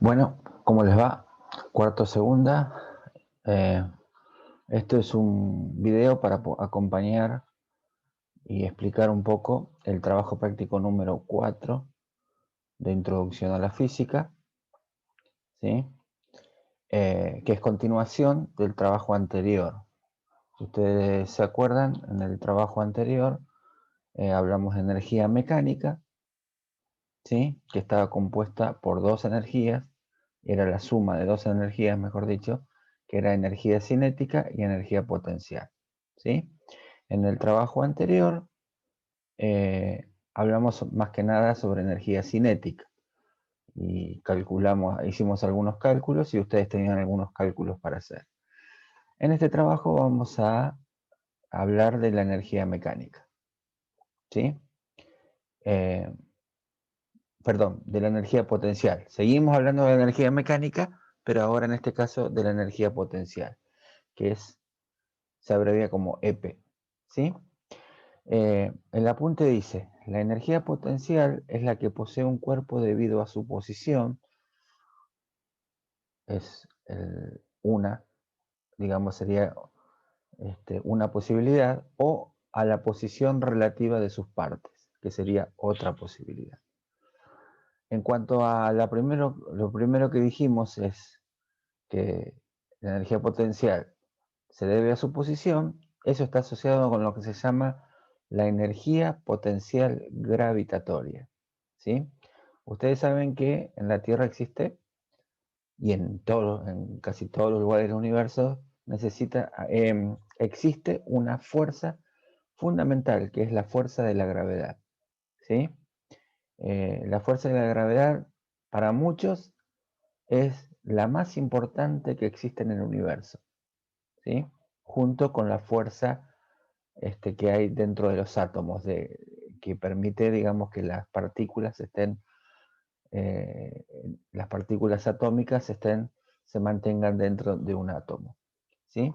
Bueno, ¿cómo les va? Cuarto segunda. Eh, Esto es un video para acompañar y explicar un poco el trabajo práctico número 4 de Introducción a la Física, ¿sí? Que es continuación del trabajo anterior. Si ustedes se acuerdan, en el trabajo anterior hablamos de energía mecánica, ¿sí? Que estaba compuesta por dos energías, era la suma de dos energías, mejor dicho, que era energía cinética y energía potencial, ¿sí? En el trabajo anterior hablamos más que nada sobre energía cinética y hicimos algunos cálculos y ustedes tenían algunos cálculos para hacer. En este trabajo vamos a hablar de la energía mecánica, ¿sí? Eh, Perdón, de la energía potencial. Seguimos hablando de la energía mecánica, pero ahora en este caso de la energía potencial, que se abrevia como EP, ¿sí? El apunte dice, la energía potencial es la que posee un cuerpo debido a su posición, es una, digamos, sería una posibilidad, o a la posición relativa de sus partes, que sería otra posibilidad. En cuanto a lo primero que dijimos es que la energía potencial se debe a su posición, eso está asociado con lo que se llama la energía potencial gravitatoria, ¿sí? Ustedes saben que en la Tierra existe, y en casi todos los lugares del universo, existe una fuerza fundamental, que es la fuerza de la gravedad, ¿sí? La fuerza de la gravedad, para muchos, es la más importante que existe en el universo, ¿sí? Junto con la fuerza que hay dentro de los átomos, que permite, digamos, que eh, las partículas atómicas se mantengan dentro de un átomo, ¿sí?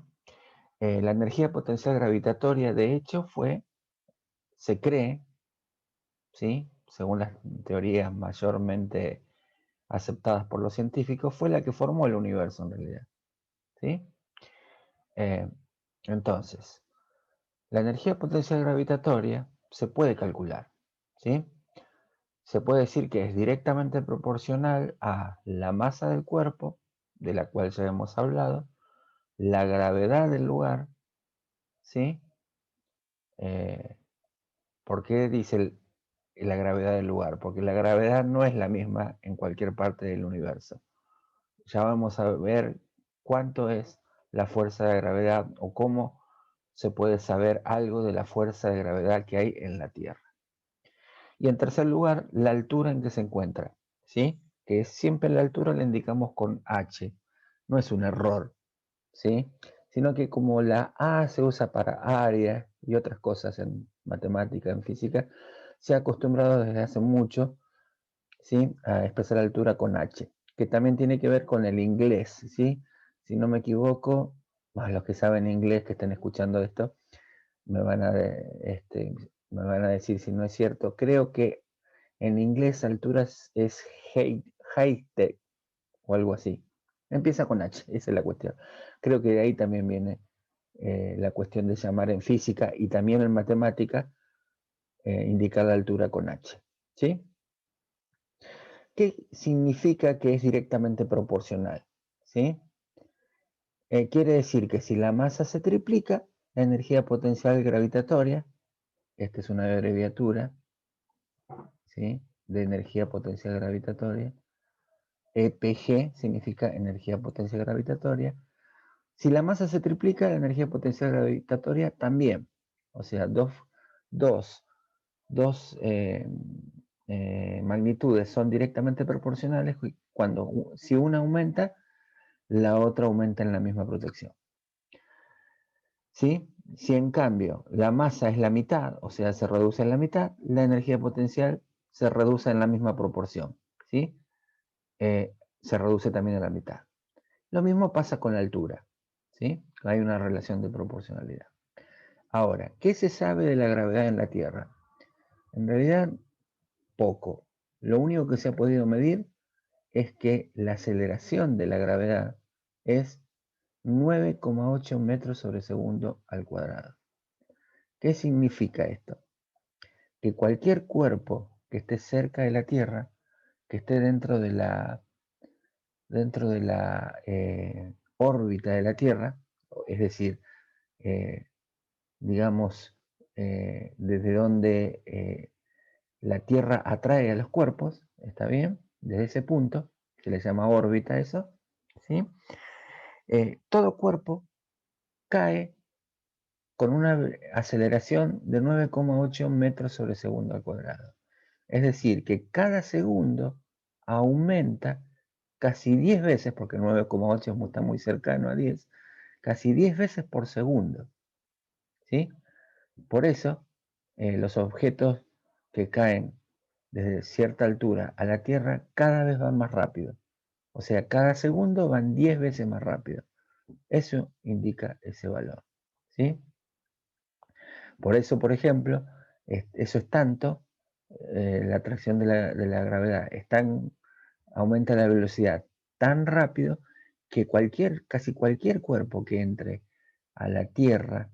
La energía potencial gravitatoria, de hecho, se cree, ¿sí? Según las teorías mayormente aceptadas por los científicos, fue la que formó el universo en realidad, ¿sí? Eh, entonces, la energía potencial gravitatoria se puede calcular, ¿sí? Se puede decir que es directamente proporcional a la masa del cuerpo, de la cual ya hemos hablado, la gravedad del lugar, ¿sí? Eh, ¿Por qué dice la gravedad del lugar? Porque la gravedad no es la misma en cualquier parte del universo. Ya vamos a ver cuánto es la fuerza de gravedad o cómo se puede saber algo de la fuerza de gravedad que hay en la Tierra. Y en tercer lugar, la altura en que se encuentra, ¿sí? Que siempre la altura la indicamos con h, no es un error, ¿sí? Sino que como la A se usa para área y otras cosas en matemática, en física, se ha acostumbrado desde hace mucho, ¿sí? A expresar la altura con h, que también tiene que ver con el inglés, ¿sí? Si no me equivoco, los que saben inglés que estén escuchando esto, me van a, este, me van a decir si no es cierto. Creo que en inglés alturas es height o algo así. Empieza con H, esa es la cuestión. Creo que de ahí también viene la cuestión de llamar en física y también en matemática, indicar la altura con H. ¿Sí? ¿Qué significa que es directamente proporcional? ¿Sí? Quiere decir que si la masa se triplica, la energía potencial gravitatoria, esta es una abreviatura, ¿sí? De energía potencial gravitatoria, EPG significa energía potencial gravitatoria. Si la masa se triplica, la energía potencial gravitatoria también. O sea, dos, dos magnitudes son directamente proporcionales si una aumenta, la otra aumenta en la misma proporción. ¿Sí? Si en cambio la masa es la mitad, o sea, se reduce en la mitad, la energía potencial se reduce en la misma proporción. ¿Sí? Se reduce también a la mitad. Lo mismo pasa con la altura, ¿sí? Hay una relación de proporcionalidad. Ahora, ¿qué se sabe de la gravedad en la Tierra? En realidad, poco. Lo único que se ha podido medir es que la aceleración de la gravedad es 9,8 metros sobre segundo al cuadrado. ¿Qué significa esto? Que cualquier cuerpo que esté cerca de la Tierra, que esté dentro de la órbita de la Tierra, es decir, eh, digamos, desde donde la Tierra atrae a los cuerpos, ¿está bien? Desde ese punto, se le llama órbita eso, ¿sí? Todo cuerpo cae con una aceleración de 9,8 metros sobre segundo al cuadrado. Es decir, que cada segundo aumenta casi 10 veces, porque 9,8 está muy cercano a 10, casi 10 veces por segundo, ¿sí? Por eso, los objetos que caen desde cierta altura a la Tierra cada vez van más rápido. O sea, cada segundo van 10 veces más rápido. Eso indica ese valor, ¿sí? Por eso, por ejemplo, eso es tanto, la atracción de la gravedad aumenta la velocidad tan rápido que casi cualquier cuerpo que entre a la Tierra,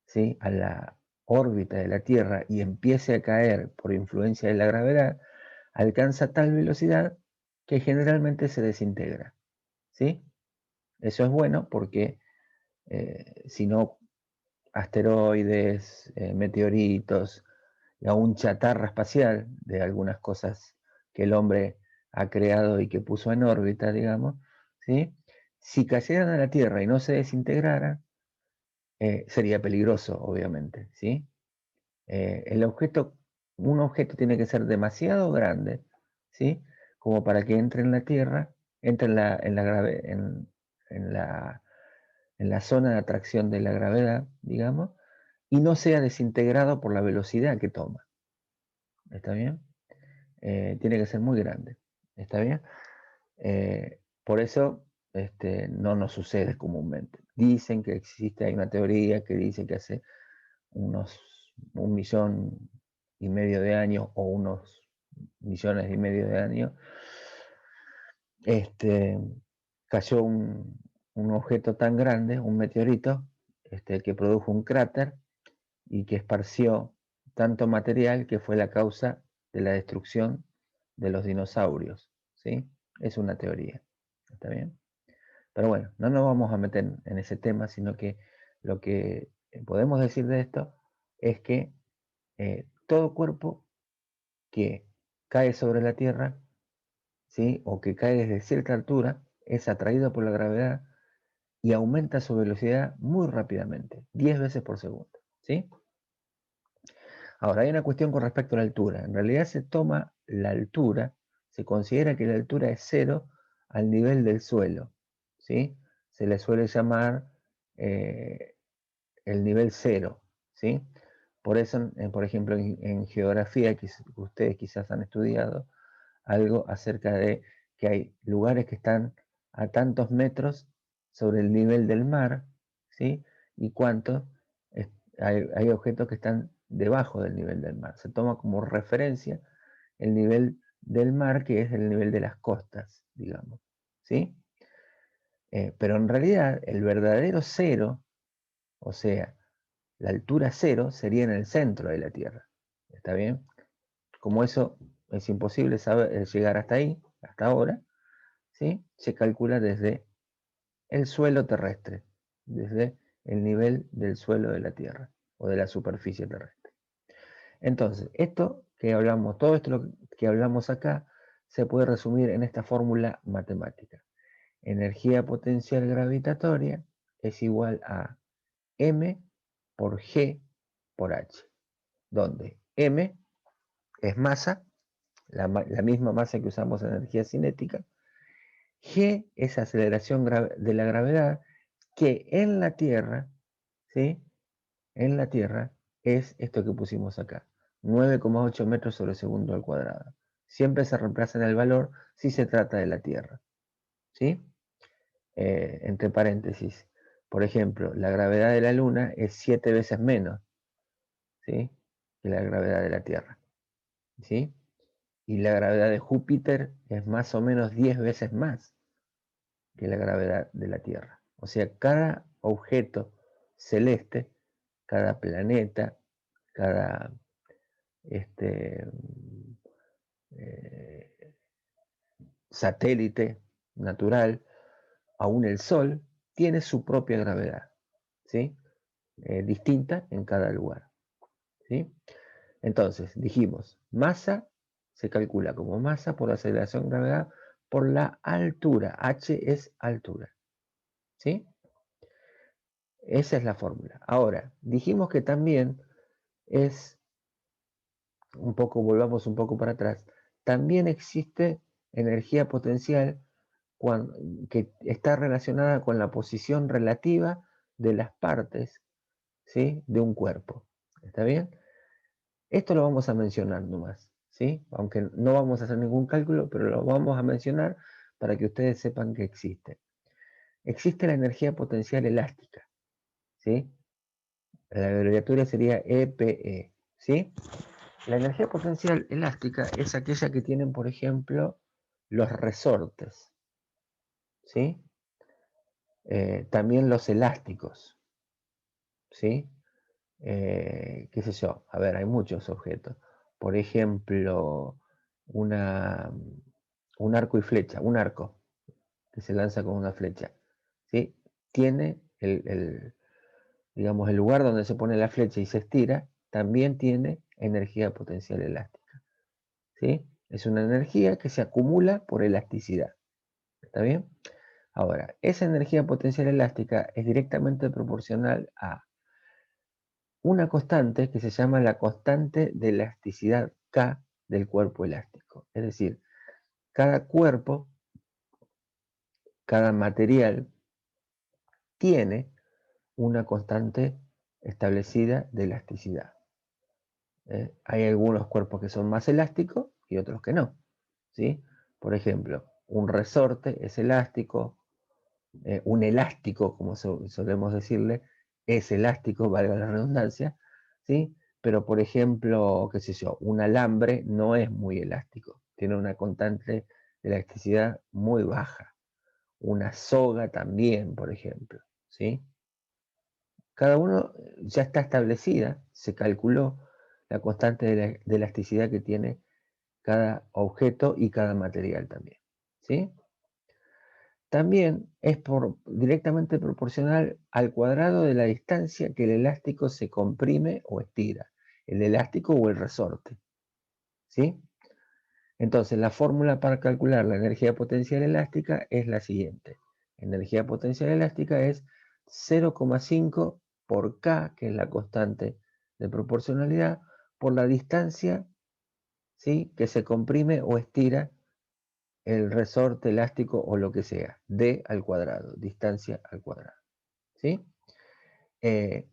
¿sí? A la órbita de la Tierra y empiece a caer por influencia de la gravedad, alcanza tal velocidad que generalmente se desintegra, ¿sí? Eso es bueno porque si no, asteroides, meteoritos y aún chatarra espacial de algunas cosas que el hombre ha creado y que puso en órbita, digamos, ¿sí? Si cayeran a la Tierra y no se desintegraran, sería peligroso, obviamente, ¿sí? El objeto, un objeto tiene que ser demasiado grande, ¿sí? Como para que entre en la Tierra, entre en la zona de atracción de la gravedad, digamos, y no sea desintegrado por la velocidad que toma. ¿Está bien? Tiene que ser muy grande. ¿Está bien? Por eso no nos sucede comúnmente. Dicen que existe, hay una teoría que dice que hace unos 1,5 millones de años o unos millones y medio de años, este, cayó un objeto tan grande, un meteorito, que produjo un cráter y que esparció tanto material que fue la causa de la destrucción de los dinosaurios, ¿sí? Es una teoría, ¿está bien? Pero bueno, no nos vamos a meter en ese tema, sino que lo que podemos decir de esto es que todo cuerpo que cae sobre la Tierra, ¿sí? O que cae desde cierta altura, es atraído por la gravedad y aumenta su velocidad muy rápidamente, 10 veces por segundo, ¿sí? Ahora, hay una cuestión con respecto a la altura. En realidad se toma la altura, se considera que la altura es cero al nivel del suelo, ¿sí? Se le suele llamar eh, el nivel cero, ¿sí? Por eso, por ejemplo, en geografía, que ustedes quizás han estudiado algo acerca de que hay lugares que están a tantos metros sobre el nivel del mar, ¿sí? Y cuántos hay objetos que están debajo del nivel del mar. Se toma como referencia el nivel del mar, que es el nivel de las costas, digamos, ¿sí? Pero en realidad el verdadero cero, o sea, la altura cero, sería en el centro de la Tierra. ¿Está bien? Como eso es imposible llegar hasta ahí, hasta ahora, ¿sí? Se calcula desde el suelo terrestre, desde el nivel del suelo de la Tierra o de la superficie terrestre. Entonces, todo esto que hablamos acá, se puede resumir en esta fórmula matemática. Energía potencial gravitatoria es igual a m por g por h, donde m es masa, la misma masa que usamos en energía cinética, g es aceleración de la gravedad, que en la Tierra, ¿sí? En la Tierra es esto que pusimos acá, 9,8 metros sobre segundo al cuadrado. Siempre se reemplaza en el valor si se trata de la Tierra, ¿sí? Entre paréntesis, por ejemplo, la gravedad de la Luna es 7 veces menos, ¿sí? Que la gravedad de la Tierra, ¿sí? y la gravedad de Júpiter es más o menos 10 veces más que la gravedad de la Tierra. O sea, cada objeto celeste, cada planeta, cada este, eh, satélite natural, aún el Sol, tiene su propia gravedad, ¿sí? Distinta en cada lugar, ¿sí? Entonces, dijimos, masa se calcula como masa por aceleración gravedad por la altura. H es altura, ¿sí? Esa es la fórmula. Ahora, dijimos que también es, volvamos un poco para atrás, también existe energía potencial que está relacionada con la posición relativa de las partes, ¿sí?, de un cuerpo. ¿Está bien? Esto lo vamos a mencionar nomás, ¿sí? Aunque no vamos a hacer ningún cálculo, pero lo vamos a mencionar para que ustedes sepan que existe. Existe la energía potencial elástica, ¿sí? La abreviatura sería EPE, ¿sí? La energía potencial elástica es aquella que tienen, por ejemplo, los resortes, ¿sí? También los elásticos, ¿sí? Qué sé yo, a ver, hay muchos objetos. Por ejemplo, una, un arco y flecha, un arco que se lanza con una flecha, ¿sí? Tiene digamos, el lugar donde se pone la flecha y se estira, también tiene energía potencial elástica, ¿sí? Es una energía que se acumula por elasticidad, ¿está bien? Ahora, esa energía potencial elástica es directamente proporcional a una constante que se llama la constante de elasticidad K del cuerpo elástico. Es decir, cada cuerpo, cada material tiene una constante establecida de elasticidad. Hay algunos cuerpos que son más elásticos y otros que no, ¿sí? Por ejemplo, un resorte es elástico, un elástico, como solemos decirle, es elástico, valga la redundancia, ¿sí? Pero, por ejemplo, qué sé yo, un alambre no es muy elástico, tiene una constante de elasticidad muy baja. Una soga también, por ejemplo, ¿sí? Cada uno ya está establecida, se calculó la constante de elasticidad que tiene cada objeto y cada material también, ¿sí? También es directamente proporcional al cuadrado de la distancia que el elástico se comprime o estira, el elástico o el resorte, ¿sí? Entonces, la fórmula para calcular la energía potencial elástica es la siguiente. Energía potencial elástica es 0,5 por K, que es la constante de proporcionalidad, por la distancia, ¿sí?, que se comprime o estira el resorte elástico o lo que sea, d al cuadrado, distancia al cuadrado, ¿sí? Eh,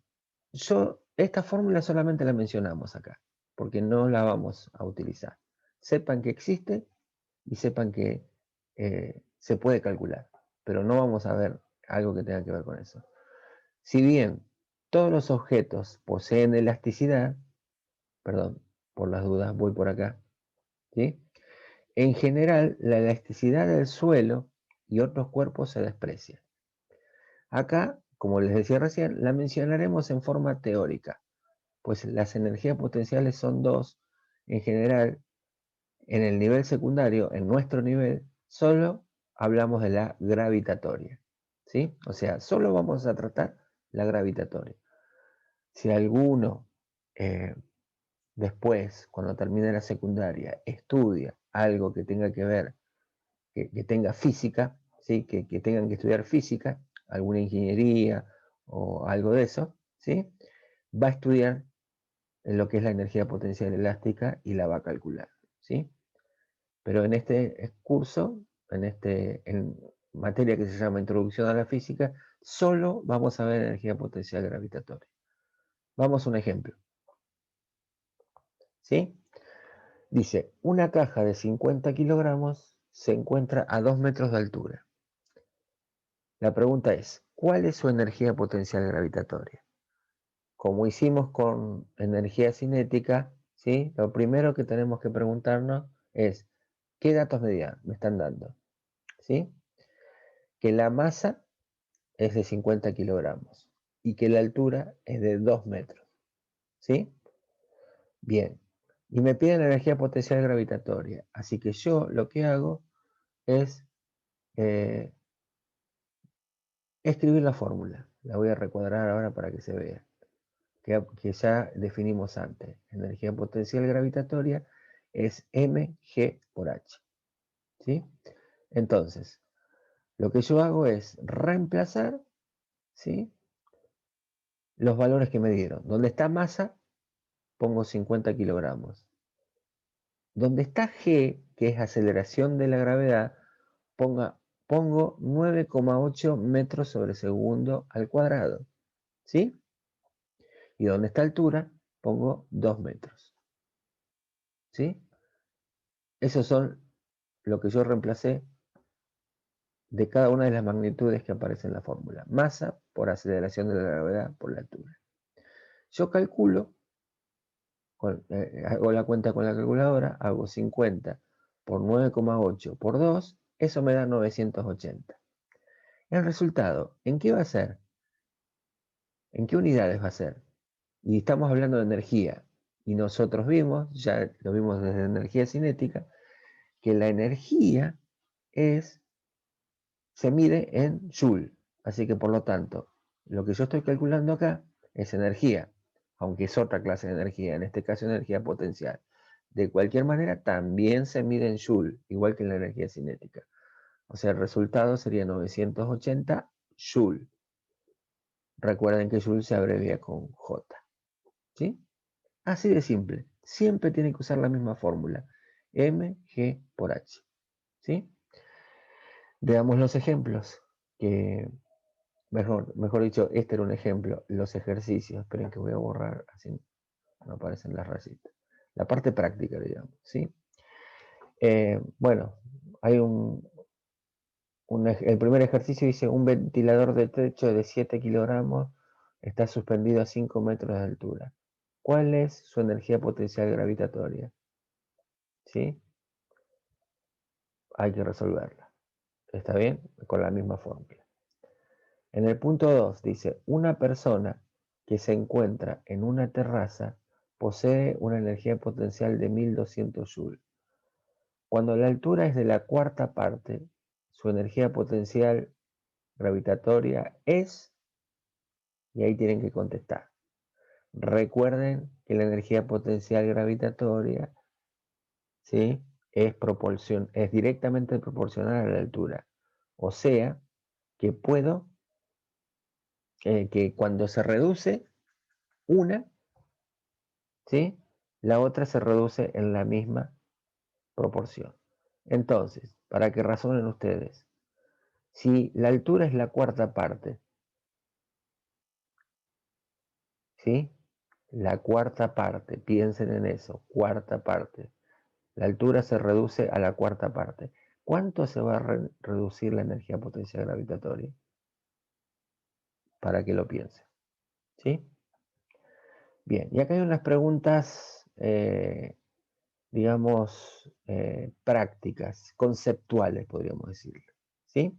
esta fórmula solamente la mencionamos acá, porque no la vamos a utilizar. Sepan que existe y sepan que se puede calcular, pero no vamos a ver algo que tenga que ver con eso. Si bien todos los objetos poseen elasticidad, perdón, por las dudas voy por acá, ¿sí? En general, la elasticidad del suelo y otros cuerpos se desprecia. Acá, como les decía recién, la mencionaremos en forma teórica, pues las energías potenciales son dos. En general, en el nivel secundario, en nuestro nivel, solo hablamos de la gravitatoria, ¿sí? O sea, solo vamos a tratar la gravitatoria. Si alguno después, cuando termine la secundaria, estudia algo que tenga que ver, que tenga física, ¿sí?, que tengan que estudiar física, alguna ingeniería o algo de eso, ¿sí?, va a estudiar en lo que es la energía potencial elástica y la va a calcular, ¿sí? Pero en este curso, en materia que se llama Introducción a la Física, solo vamos a ver energía potencial gravitatoria. Vamos a un ejemplo, ¿sí? Dice, una caja de 50 kilogramos se encuentra a 2 metros de altura. La pregunta es, ¿cuál es su energía potencial gravitatoria? Como hicimos con energía cinética, ¿sí?, lo primero que tenemos que preguntarnos es qué datos me están dando, ¿sí? Que la masa es de 50 kilogramos y que la altura es de 2 metros, ¿sí? Bien. Y me piden la energía potencial gravitatoria. Así que yo lo que hago es eh, escribir la fórmula. La voy a recuadrar ahora para que se vea. Que ya definimos antes. Energía potencial gravitatoria es mg por h. ¿Sí? Entonces, lo que yo hago es reemplazar, ¿sí?, los valores que me dieron. Donde está masa, pongo 50 kilogramos. Donde está g, que es aceleración de la gravedad, pongo 9,8 metros sobre segundo al cuadrado. ¿Sí? Y donde está altura, pongo 2 metros. ¿Sí? Esos son lo que yo reemplacé de cada una de las magnitudes que aparecen en la fórmula. Masa por aceleración de la gravedad por la altura. Yo calculo, hago la cuenta con la calculadora, hago 50 por 9,8 por 2, eso me da 980. El resultado, ¿en qué va a ser? ¿En qué unidades va a ser? Y estamos hablando de energía. Y nosotros vimos, ya lo vimos desde energía cinética, que la energía se mide en Joule. Así que por lo tanto, lo que yo estoy calculando acá es energía, aunque es otra clase de energía, en este caso energía potencial. De cualquier manera, también se mide en Joule, igual que en la energía cinética. O sea, el resultado sería 980 Joule. Recuerden que Joule se abrevia con J. ¿Sí? Así de simple. Siempre tienen que usar la misma fórmula. mg por h. ¿Sí? Veamos los ejemplos. Que mejor dicho, este era un ejemplo. Los ejercicios. Esperen que voy a borrar. Así no aparecen las rayitas. La parte práctica, digamos. ¿Sí? Bueno, hay el primer ejercicio dice: un ventilador de techo de 7 kilogramos está suspendido a 5 metros de altura. ¿Cuál es su energía potencial gravitatoria? ¿Sí? Hay que resolverla. ¿Está bien? Con la misma fórmula. En el punto 2 dice: una persona que se encuentra en una terraza posee una energía potencial de 1200 joules. Cuando la altura es de la cuarta parte, su energía potencial gravitatoria es, y ahí tienen que contestar. Recuerden que la energía potencial gravitatoria, ¿sí?, es directamente proporcional a la altura. O sea, que que cuando se reduce una, ¿sí?, la otra se reduce en la misma proporción. Entonces, para que razonen ustedes, si la altura es la cuarta parte, ¿sí? La cuarta parte, piensen en eso, cuarta parte. La altura se reduce a la cuarta parte. ¿Cuánto se va a reducir la energía potencial gravitatoria? Para que lo piensen. ¿Sí? Bien, y acá hay unas preguntas, digamos, prácticas, conceptuales, podríamos decirlo. ¿Sí?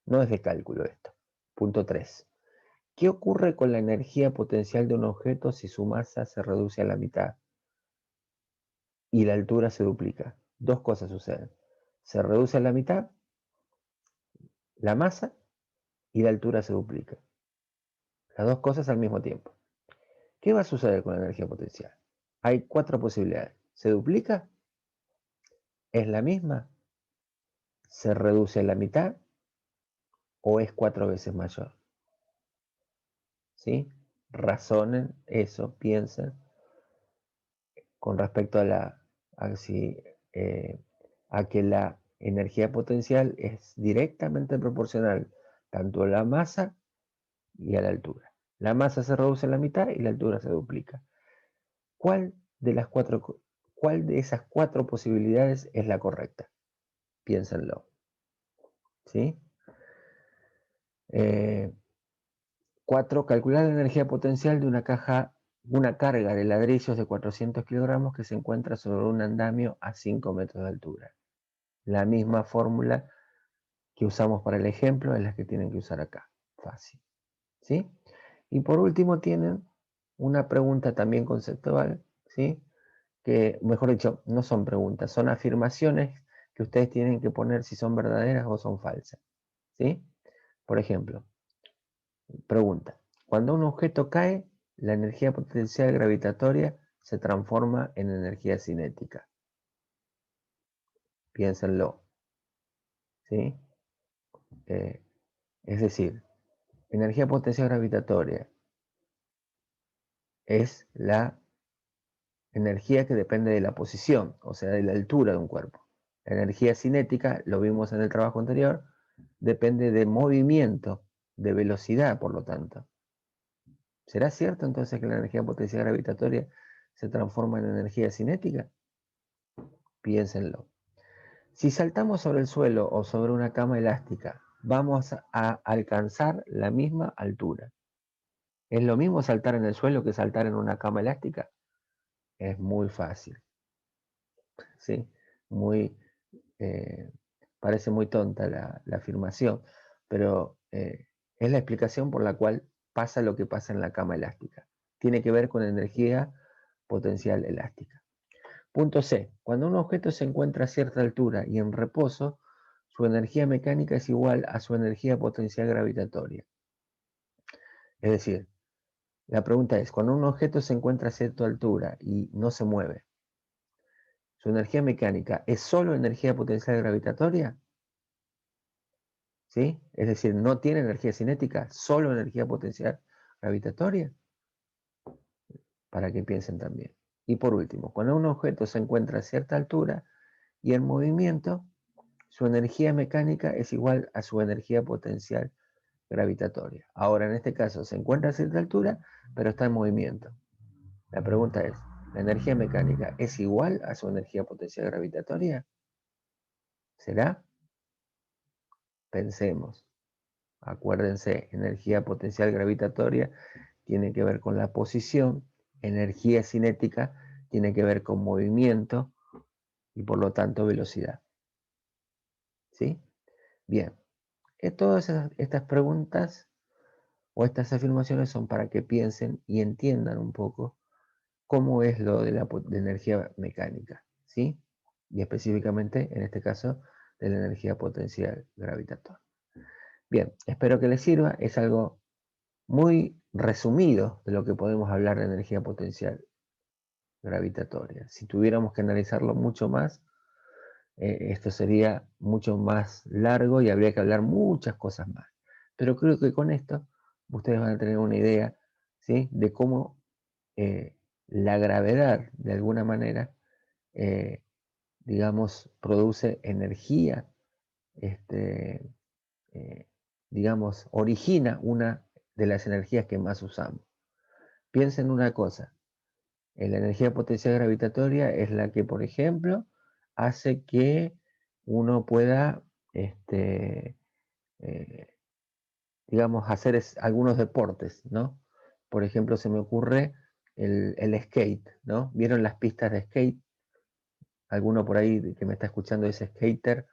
No es de cálculo esto. Punto 3. ¿Qué ocurre con la energía potencial de un objeto si su masa se reduce a la mitad y la altura se duplica? Dos cosas suceden. Se reduce a la mitad la masa y la altura se duplica. Las dos cosas al mismo tiempo. ¿Qué va a suceder con la energía potencial? Hay cuatro posibilidades. ¿Se duplica? ¿Es la misma? ¿Se reduce a la mitad? ¿O es 4 veces mayor? ¿Sí? Razonen eso, piensen con respecto eh, a que la energía potencial es directamente proporcional tanto a la masa y a la altura. La masa se reduce a la mitad y la altura se duplica. ¿Cuál de esas cuatro posibilidades es la correcta? Piénsenlo. ¿Sí? 4. Calcular la energía potencial de una caja una carga de ladrillos de 400 kilogramos que se encuentra sobre un andamio a 5 metros de altura. La misma fórmula que usamos para el ejemplo es la que tienen que usar acá. Fácil. ¿Sí? Y por último tienen una pregunta también conceptual, ¿sí? Que, mejor dicho, no son preguntas, son afirmaciones que ustedes tienen que poner si son verdaderas o son falsas, ¿sí? Por ejemplo, pregunta, cuando un objeto cae, la energía potencial gravitatoria se transforma en energía cinética. Piénsenlo, ¿sí? Eh, es decir, energía potencial gravitatoria es la energía que depende de la posición, o sea, de la altura de un cuerpo. La energía cinética, lo vimos en el trabajo anterior, depende de movimiento, de velocidad, por lo tanto. ¿Será cierto entonces que la energía potencial gravitatoria se transforma en energía cinética? Piénsenlo. Si saltamos sobre el suelo o sobre una cama elástica, vamos a alcanzar la misma altura. ¿Es lo mismo saltar en el suelo que saltar en una cama elástica? Es muy fácil, ¿sí? Muy, eh, parece muy tonta la afirmación, pero es la explicación por la cual pasa lo que pasa en la cama elástica. Tiene que ver con energía potencial elástica. Punto C. Cuando un objeto se encuentra a cierta altura y en reposo, su energía mecánica es igual a su energía potencial gravitatoria. Es decir, la pregunta es, cuando un objeto se encuentra a cierta altura y no se mueve, ¿su energía mecánica es solo energía potencial gravitatoria? ¿Sí? Es decir, no tiene energía cinética, solo energía potencial gravitatoria, para que piensen también. Y por último, cuando un objeto se encuentra a cierta altura y en movimiento, su energía mecánica es igual a su energía potencial gravitatoria. Ahora, en este caso, se encuentra a cierta altura, pero está en movimiento. La pregunta es, ¿la energía mecánica es igual a su energía potencial gravitatoria? ¿Será? Pensemos. Acuérdense, energía potencial gravitatoria tiene que ver con la posición, energía cinética tiene que ver con movimiento y por lo tanto velocidad. ¿Sí? Bien, todas estas preguntas o estas afirmaciones son para que piensen y entiendan un poco cómo es lo de la de energía mecánica, ¿sí? Y específicamente, en este caso, de la energía potencial gravitatoria. Bien, espero que les sirva. Es algo muy resumido de lo que podemos hablar de energía potencial gravitatoria. Si tuviéramos que analizarlo mucho más, esto sería mucho más largo y habría que hablar muchas cosas más. Pero creo que con esto ustedes van a tener una idea, ¿sí?, de cómo la gravedad, de alguna manera, eh, digamos, produce energía, este, eh, digamos, origina una de las energías que más usamos. Piensen una cosa, la energía potencial gravitatoria es la que, por ejemplo, hace que uno pueda, eh, digamos, hacer algunos deportes, ¿no? Por ejemplo, se me ocurre el skate, ¿no? ¿Vieron las pistas de skate? Alguno por ahí que me está escuchando es skater,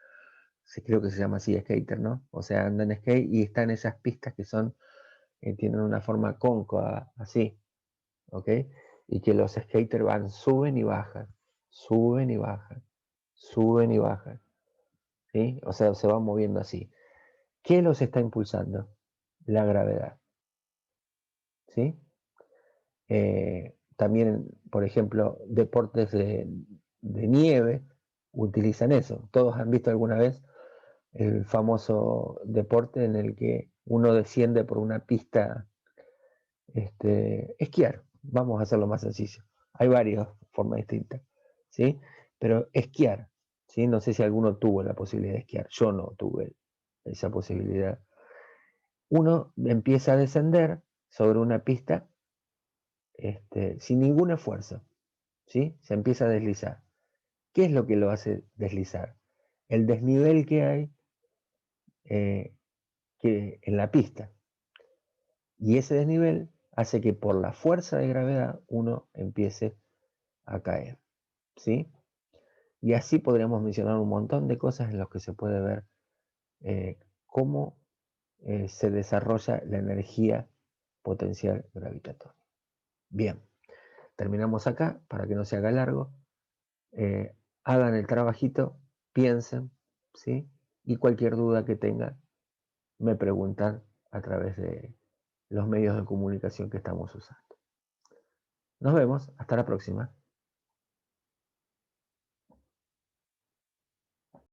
creo que se llama así, skater, ¿no? O sea, anda en skate y están esas pistas que son, tienen una forma cóncava, así, ¿ok? Y que los skaters van, suben y bajan, suben y bajan, suben y bajan, ¿sí? O sea, se van moviendo así. ¿Qué los está impulsando? La gravedad, ¿sí? También, por ejemplo, deportes de nieve utilizan eso. Todos han visto alguna vez el famoso deporte en el que uno desciende por una pista, esquiar. Vamos a hacerlo más sencillo. Hay varias formas distintas, ¿sí? Pero esquiar, ¿sí? No sé si alguno tuvo la posibilidad de esquiar. Yo no tuve esa posibilidad. Uno empieza a descender sobre una pista sin ningún esfuerzo, ¿sí? Se empieza a deslizar. ¿Qué es lo que lo hace deslizar? El desnivel que hay en la pista. Y ese desnivel hace que por la fuerza de gravedad uno empiece a caer, ¿sí? Y así podríamos mencionar un montón de cosas en las que se puede ver cómo se desarrolla la energía potencial gravitatoria. Bien, terminamos acá para que no se haga largo. Hagan el trabajito, piensen, ¿sí? Y cualquier duda que tengan, me preguntan a través de los medios de comunicación que estamos usando. Nos vemos, hasta la próxima.